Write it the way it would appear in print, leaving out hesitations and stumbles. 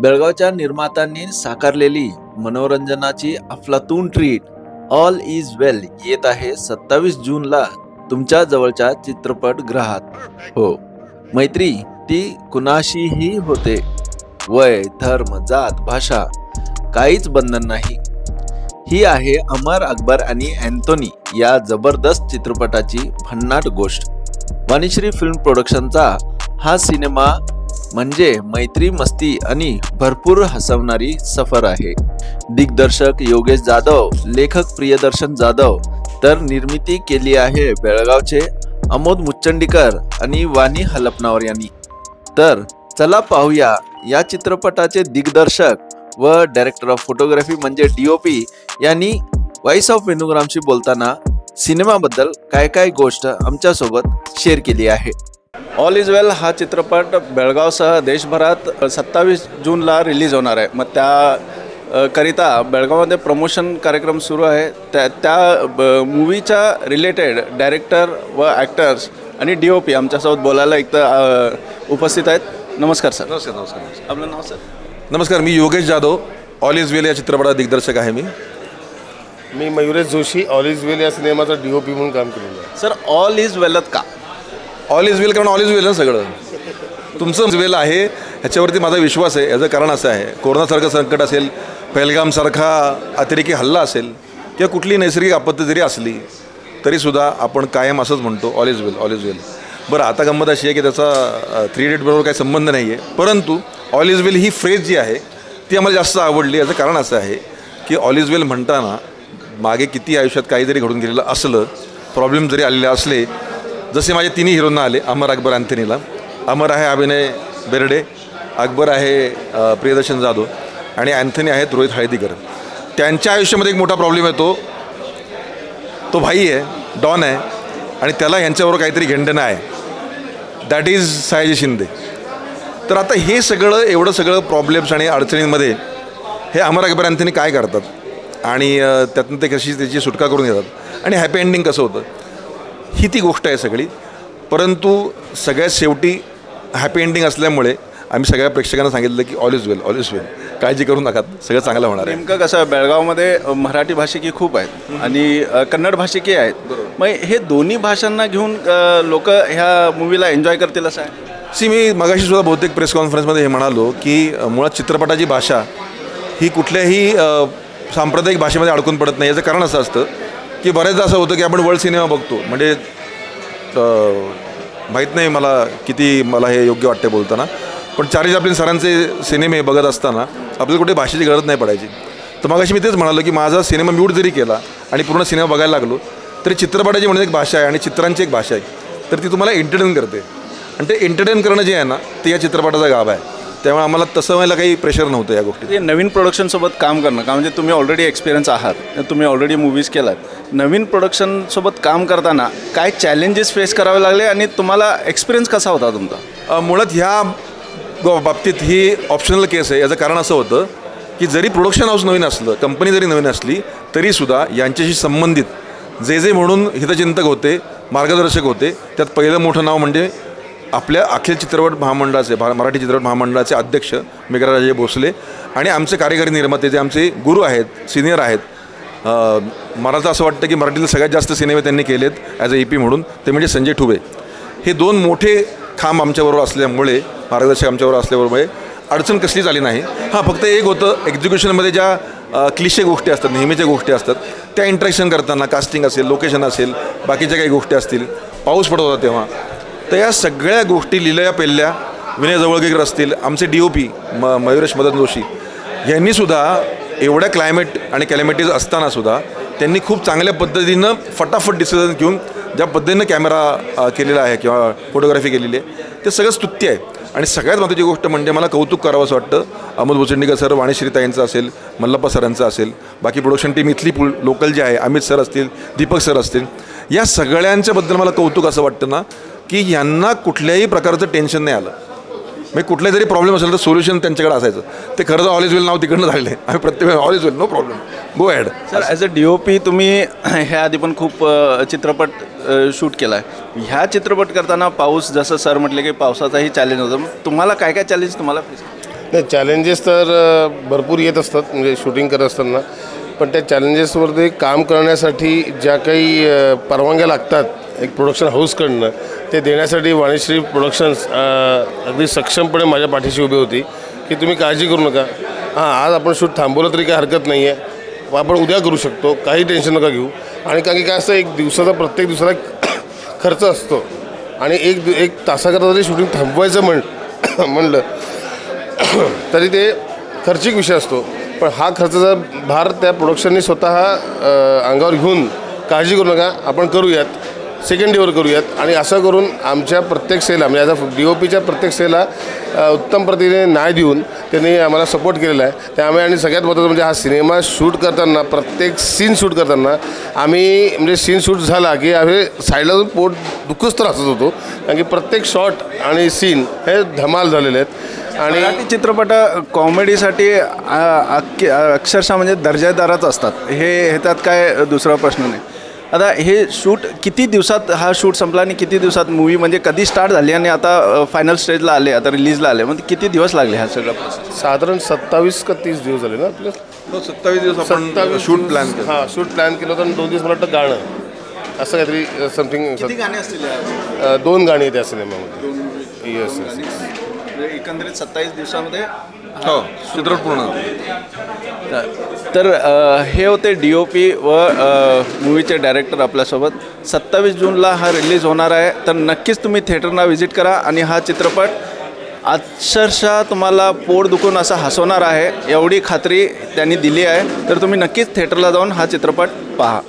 बेळगावच्या निर्मात्यांनी साकारलेली मनोरंजनाची अफलातून ट्रीट ऑल इज वेल येत आहे 27 जूनला तुमच्या जवळच्या चित्रपटगृहात। हो, मैत्री ती कुणाशीही होते, वय धर्म जात भाषा काहीच बंधन नाही। ही आहे अमर अकबर आणि अँथोनी या जबरदस्त चित्रपटाची भन्नाट गोष्ट। वाणीश्री फिल्म प्रोडक्शनचा हा सिनेमा म्हणजे मैत्री मस्ती आणि भरपूर हसवणारी सफर आहे। दिग्दर्शक योगेश जाधव, लेखक प्रियदर्शन जाधव, तर निर्मिती केली आहे बेळगावचे अमोद मुच्चंडीकर आणि वाणी हलपनावर यांनी। तर चला पाहूया या चित्रपटाचे दिग्दर्शक व डायरेक्टर ऑफ फोटोग्राफी म्हणजे डीओपी यांनी व्हॉइस ऑफ वेणुग्रामशी बोलताना सिनेमाबद्दल काय काय गोष्ट आमच्यासोबत शेअर केली आहे। ऑल इज वेल हा चित्रपट बेळगावसह देशभरात 27 जूनला रिलीज होणार आहे। मग त्या करिता बेळगावमध्ये प्रमोशन कार्यक्रम सुरू आहे। त्या मूवीच्या रिलेटेड डायरेक्टर व ॲक्टर्स आणि डीओपी आमच्यासोबत बोलायला इथं उपस्थित आहेत। नमस्कार सर। नमस्कार नमस्कार। आपलं नाव सर? नमस्कार, मी योगेश जाधव, ऑल इज वेल या चित्रपटाचा दिग्दर्शक आहे। मी मयुरेश जोशी, ऑल इज वेल या सिनेमाचा डीओपी म्हणून काम केलेलं आहे। सर, ऑल इज वेलच का? ऑल इज वेल कारण ऑल इज वेल ना सगळं तुमचं वेल आहे ह्याच्यावरती माझा विश्वास आहे। याचं कारण असं आहे, कोरोनासारखं संकट असेल, पहलगामसारखा अतिरेकी हल्ला असेल किंवा कुठली नैसर्गिक आपत्ती जरी असली तरीसुद्धा आपण कायम असंच म्हणतो all is well, all is well. बरं, आता गंमत अशी आहे की त्याचा 3 इडियट बरोबर काही संबंध नाही आहे, परंतु ऑल इज वेल ही फ्रेज जी आहे ती आम्हाला जास्त आवडली। याचं कारण असं आहे की ऑल इज वेल म्हणताना मागे किती आयुष्यात काही जरी घडून गेलेलं असलं, प्रॉब्लेम जरी आलेले असले, जसे माझे तिन्ही हिरोंना आले, अमर अकबर अँथोनीला। अमर आहे अभिनय बेर्डे, अकबर आहे प्रियदर्शन जाधव आणि अँथोनी आहेत रोहित हळदीकर। त्यांच्या आयुष्यामध्ये एक मोठा प्रॉब्लेम येतो, तो भाई आहे, डॉन आहे आणि त्याला यांच्याबरोबर काहीतरी घेणदेणं आहे, दॅट इज सयाजी शिंदे। तर आता हे सगळं एवढं सगळं प्रॉब्लेम्स आणि अडचणींमध्ये हे अमर अकबर अँथोनी काय करतात आणि त्यातून ते कशी त्याची सुटका करून घेतात आणि हॅपी एंडिंग कसं होतं, ही ती गोष्ट आहे सगळी। परंतु सगळ्यात शेवटी हॅपी एंडिंग असल्यामुळे आम्ही सगळ्या प्रेक्षकांना सांगितलं की all is well, all is well, काळजी करू नका, सगळं चांगलं होणार आहे। नेमकं कसं, बेळगावमध्ये मराठी भाषिकी खूप आहेत आणि कन्नड भाषिकी आहेत, मग हे दोन्ही भाषांना घेऊन लोक ह्या मूवीला एन्जॉय करतील असं आहे? मी मगाशी सुद्धा बहुतेक प्रेस कॉन्फरन्समध्ये हे म्हणालो की मुळात चित्रपटाची भाषा ही कुठल्याही सांप्रदायिक भाषेमध्ये अडकून पडत नाही। याचं कारण असं असतं की बऱ्याचदा असं होतं की आपण वर्ल्ड सिनेमा बघतो, म्हणजे माहीत नाही मला हे योग्य वाटते बोलताना, पण चार्ली चॅप्लिन सरांचे सिनेमे बघत असताना आपल्याला कुठे भाषेची गरज नाही पडायची। तर मगाशी मी तेच म्हणालो की माझा सिनेमा म्यूट जरी केला आणि पूर्ण सिनेमा बघायला लागलो तरी चित्रपटाची म्हणून एक भाषा आहे आणि चित्रांची एक भाषा आहे, तर ती तुम्हाला एंटरटेन करते आणि ते एंटरटेन करणं जे आहे ना ते या चित्रपटाचा गाभ आहे। त्यामुळे आम्हाला तसं व्हायला काही प्रेशर नव्हतं या गोष्टी। नवीन प्रोडक्शनसोबत काम करणं का, म्हणजे तुम्ही ऑलरेडी एक्सपिरियन्स आहात, तुम्ही ऑलरेडी मूवीज केलात, नवीन प्रोडक्शनसोबत काम करताना काय चॅलेंजेस फेस करावे लागले आणि तुम्हाला एक्सपिरियन्स कसा होता तुमचा? मुळात ह्या बाबतीत ही ऑप्शनल केस आहे। याचं कारण असं होतं की जरी प्रोडक्शन हाऊस नवीन असलं, कंपनी जरी नवीन असली तरीसुद्धा यांच्याशी संबंधित जे म्हणून हितचिंतक होते, मार्गदर्शक होते, त्यात पहिलं मोठं नाव म्हणजे आपल्या अखिल चित्रपट महामंडळाचे, मराठी चित्रपट महामंडळाचे अध्यक्ष मेघराजे भोसले आणि आमचे कार्यकारी निर्माते जे आमचे गुरु आहेत, सिनियर आहेत। मला तर असं वाटतं की मराठीतील सगळ्यात जास्त सिनेमे त्यांनी केलेत ॲज अ EP म्हणून, ते म्हणजे संजय ठुबे। हे 2 मोठे खांब आमच्याबरोबर असल्यामुळे, मार्गदर्शक आमच्याबरोबर असल्यामुळे अडचण कसलीच आली नाही। हां, फक्त एक होतं, एक्झिक्युशनमध्ये ज्या क्लिशे गोष्टी असतात, नेहमीच्या गोष्टी असतात, त्या इंटरॅक्शन करताना, कास्टिंग असेल, लोकेशन असेल, बाकीच्या काही गोष्टी असतील, पाऊस पडत होता तेव्हा, तर या सगळ्या गोष्टी लिहिल्या पेलल्या विनय जवळगेकर असतील, आमचे DOP मयुरेश मदन जोशी यांनीसुद्धा एवढ्या क्लायमेट आणि कॅलॅमिटीज असतानासुद्धा त्यांनी खूप चांगल्या पद्धतीनं फटाफट डिसिजन घेऊन ज्या पद्धतीनं कॅमेरा केलेला आहे किंवा फोटोग्राफी केलेली आहे ते सगळं स्तुत्य आहे। आणि सगळ्यात महत्त्वाची गोष्ट म्हणजे मला कौतुक करावं असं वाटतं अमोद मुचंडीकर सर, वाणीश्रीताईंचं असेल, मल्लप्पा सरांचं असेल, बाकी प्रोडक्शन टीम इथली लोकल जे आहे, अमित सर असतील, दीपक सर असतील, या सगळ्यांच्याबद्दल मला कौतुक असं वाटतं ना की यांना कुठल्याही प्रकारचं टेन्शन नाही आलं। म्हणजे कुठले जरी प्रॉब्लेम असेल तर सोल्युशन त्यांच्याकडे असायचं। ते खरं तर ऑल इज वेल नाव तिकडनं झालेलं आहे, आम्ही प्रत्येक all is well, no problem, go ahead. Sir, as a DOP तुम्ही ह्या आधी पण खूप चित्रपट शूट केला आहे, ह्या चित्रपट करताना पाऊस, जसं सर म्हटले की पावसाचाही चॅलेंज होतं, तुम्हाला काय काय चॅलेंज तुम्हाला फेस? नाही, चॅलेंजेस तर भरपूर येत असतात म्हणजे शूटिंग करत असताना, पण त्या चॅलेंजेसवरती काम करण्यासाठी ज्या काही परवानग्या लागतात एक प्रोडक्शन हाऊसकडनं, ते देण्यासाठी वाणीश्री प्रोडक्शन्स अगदी सक्षमपणे माझ्या पाठीशी उभी होती की तुम्ही काळजी करू नका, हां आज आपण शूट थांबवलं तरी काही हरकत नाही आहे, आपण उद्या करू शकतो, काही टेन्शन नका घेऊ. आणि कारण की काय असतं, एक दिवसाचा प्रत्येक दिवसाला खर्च असतो आणि एक तासाकरता जरी शूटिंग थांबवायचं म्हणलं तरी ते खर्चिक विषय असतो. पण हा खर्चाचा भार त्या प्रोडक्शनने स्वतः अंगावर घेऊन काळजी करू नका, आपण करूयात, सेकंड डेवर करूयात. आणि असं करून आमच्या प्रत्येक सेला म्हणजे ॲज अ DOPच्या प्रत्येक सेला उत्तम प्रतीने न्याय देऊन त्यांनी आम्हाला सपोर्ट केलेला आहे. त्यामुळे आणि सगळ्यात महत्त्वाचं म्हणजे हा सिनेमा शूट करताना, प्रत्येक सीन शूट करताना आम्ही म्हणजे सीन शूट झाला की आम्ही साईडला जाऊन पोट दुःखच तर हसत होतो, कारण की प्रत्येक शॉट आणि सीन हे धमाल झालेले आहेत. आणि मराठी चित्रपट कॉमेडीसाठी अक्षरशः म्हणजे दर्जेदारच असतात, हे ह्याच्यात काय दुसरा प्रश्न नाही. आता हे शूट किती दिवसात हा शूट संपला आणि किती दिवसात मूवी म्हणजे कधी स्टार्ट झाली आणि आता फायनल स्टेजला आले, आता रिलीजला आले, म्हणजे किती दिवस लागले हा सगळा प्रोसेस? साधारण 27 का 30 दिवस झाले ना आपल्या. 27 दिवस आपण शूट प्लॅन केलं. हां, शूट प्लॅन केलं होतं आणि 2 दिवस मला वाटतं गाणं असं काहीतरी समथिंग. किती गाणे असतील? 2 गाणी आहेत त्या सिनेमामध्ये. Yes yes. एकंदरीत 27 दिवसामध्ये हो चित्रपट पूर्ण. तर हे होते DOP व मूवीचे डायरेक्टर आपल्यासोबत. 27 जूनला हा रिलीज होणार आहे, तर नक्कीच तुम्ही थिएटरना व्हिजिट करा आणि हा चित्रपट अक्षरशः तुम्हाला पोट दुखून असा हसवणार आहे एवढी खात्री त्यांनी दिली आहे. तर तुम्ही नक्कीच थिएटरला जाऊन हा चित्रपट पहा.